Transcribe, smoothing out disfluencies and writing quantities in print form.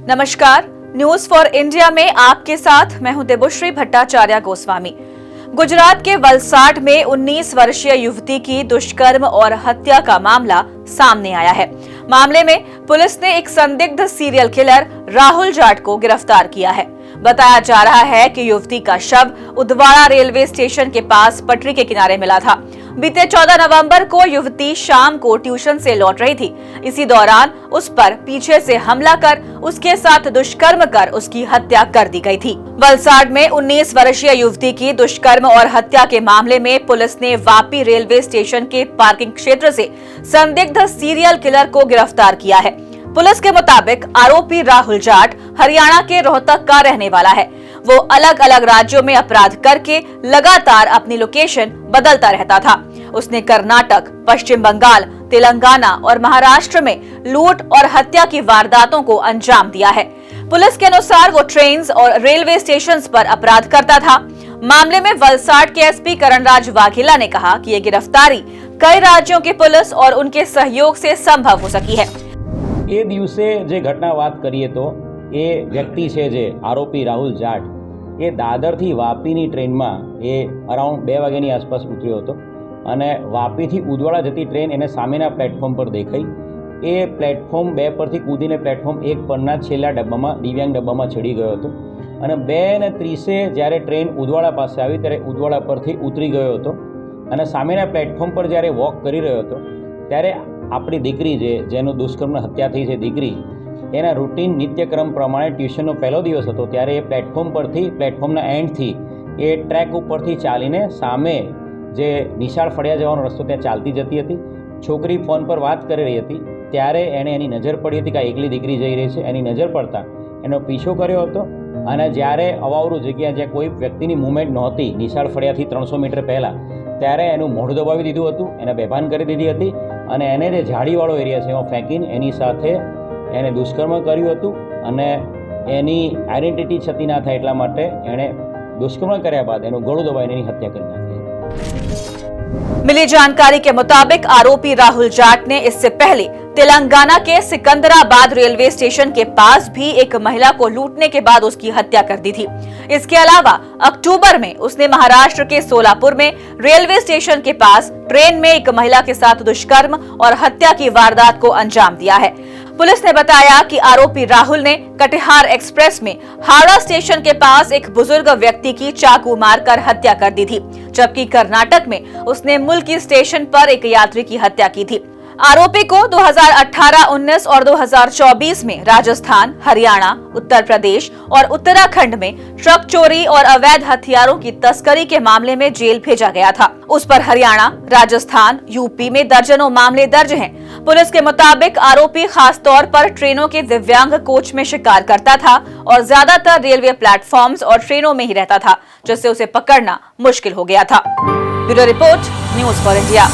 नमस्कार, news for India में आपके साथ मैं हूं देबोश्री भट्टाचार्य गोस्वामी। गुजरात के वलसाड में 19 वर्षीय युवती की दुष्कर्म और हत्या का मामला सामने आया है। मामले में पुलिस ने एक संदिग्ध सीरियल किलर राहुल जाट को गिरफ्तार किया है। बताया जा रहा है कि युवती का शव उदवाड़ा रेलवे स्टेशन के पास पटरी के किनारे मिला था। बीते 14 नवंबर को युवती शाम को ट्यूशन से लौट रही थी। इसी दौरान उस पर पीछे से हमला कर उसके साथ दुष्कर्म कर उसकी हत्या कर दी गई थी। वलसाड में 19 वर्षीय युवती की दुष्कर्म और हत्या के मामले में पुलिस ने वापी रेलवे स्टेशन के पार्किंग क्षेत्र से संदिग्ध सीरियल किलर को गिरफ्तार किया है। पुलिस के मुताबिक आरोपी राहुल जाट हरियाणा के रोहतक का रहने वाला है। वो अलग अलग राज्यों में अपराध करके लगातार अपनी लोकेशन बदलता रहता था। उसने कर्नाटक, पश्चिम बंगाल, तेलंगाना और महाराष्ट्र में लूट और हत्या की वारदातों को अंजाम दिया है। पुलिस के अनुसार वो ट्रेन्स और रेलवे स्टेशंस पर अपराध करता था। मामले में वलसाड के एसपी करणराज वाघेला ने कहा कि ये गिरफ्तारी कई राज्यों की पुलिस और उनके सहयोग से संभव हो सकी है। એ દિવસે જે ઘટના વાત કરીએ તો એ વ્યક્તિ છે જે આરોપી રાહુલ જાટ એ દાદરથી વાપીની ટ્રેનમાં એ અરાઉન્ડ 2 વાગ્યાની આસપાસ ઉતર્યો હતો અને વાપીથી ઉદવાડા જતી ટ્રેન એને સામેના પ્લેટફોર્મ પર દેખાઈ। એ પ્લેટફોર્મ 2 પરથી કૂદીને પ્લેટફોર્મ 1 પરના છેલ્લા ડબ્બામાં દિવ્યાંગ ડબ્બામાં ચડી ગયો હતો અને 2:30 જ્યારે ટ્રેન ઉદવાડા પાસે આવી ત્યારે ઉદવાડા પરથી ઉતરી ગયો હતો અને સામેના પ્લેટફોર્મ પર જ્યારે વોક કરી રહ્યો હતો ત્યારે આપણી દીકરી જેનું દુષ્કર્મ હત્યા થઈ છે દીકરી એના રૂટીન નિત્યક્રમ પ્રમાણે ટ્યુશનનો પહેલો દિવસ હતો ત્યારે એ પ્લેટફોર્મ પરથી પ્લેટફોર્મના એન્ડથી એ ટ્રેક ઉપરથી ચાલીને સામે જે નિશાળ ફળિયા જવાનો રસ્તો ત્યાં ચાલતી જતી હતી। છોકરી ફોન પર વાત કરી રહી હતી ત્યારે એણે એની નજર પડી હતી કે એકલી દીકરી જઈ રહી છે। એની નજર પડતા એનો પીછો કર્યો હતો અને જ્યારે અવાવરું જગ્યા જ્યાં કોઈ વ્યક્તિની મૂવમેન્ટ નહોતી નિશાળ ફળિયાથી 300 મીટર પહેલાં ત્યારે એનું મોઢું દબાવી દીધું હતું, એને બેભાન કરી દીધી હતી અને એને જે ઝાડીવાળો એરિયા છે એમાં ફેંકીને એની સાથે એને દુષ્કર્મ કર્યું હતું અને એની આઈડેન્ટિટી છતી ના થાય એટલા માટે એણે દુષ્કર્મ કર્યા બાદ એનું ગળું દબાવીને એની હત્યા કરી નાખી। मिली जानकारी के मुताबिक आरोपी राहुल जाट ने इससे पहले तेलंगाना के सिकंदराबाद रेलवे स्टेशन के पास भी एक महिला को लूटने के बाद उसकी हत्या कर दी थी। इसके अलावा अक्टूबर में उसने महाराष्ट्र के सोलापुर में रेलवे स्टेशन के पास ट्रेन में एक महिला के साथ दुष्कर्म और हत्या की वारदात को अंजाम दिया है। पुलिस ने बताया कि आरोपी राहुल ने कटिहार एक्सप्रेस में हावड़ा स्टेशन के पास एक बुजुर्ग व्यक्ति की चाकू मारकर हत्या कर दी थी, जबकि कर्नाटक में उसने मुल्की स्टेशन पर एक यात्री की हत्या की थी। आरोपी को 2018, 19 और 2024 में राजस्थान, हरियाणा, उत्तर प्रदेश और उत्तराखंड में ट्रक चोरी और अवैध हथियारों की तस्करी के मामले में जेल भेजा गया था। उस पर हरियाणा, राजस्थान, यूपी में दर्जनों मामले दर्ज हैं। पुलिस के मुताबिक आरोपी खास तौर पर ट्रेनों के दिव्यांग कोच में शिकार करता था और ज्यादातर रेलवे प्लेटफॉर्म्स और ट्रेनों में ही रहता था, जिससे उसे पकड़ना मुश्किल हो गया था। Bureau report, news for India.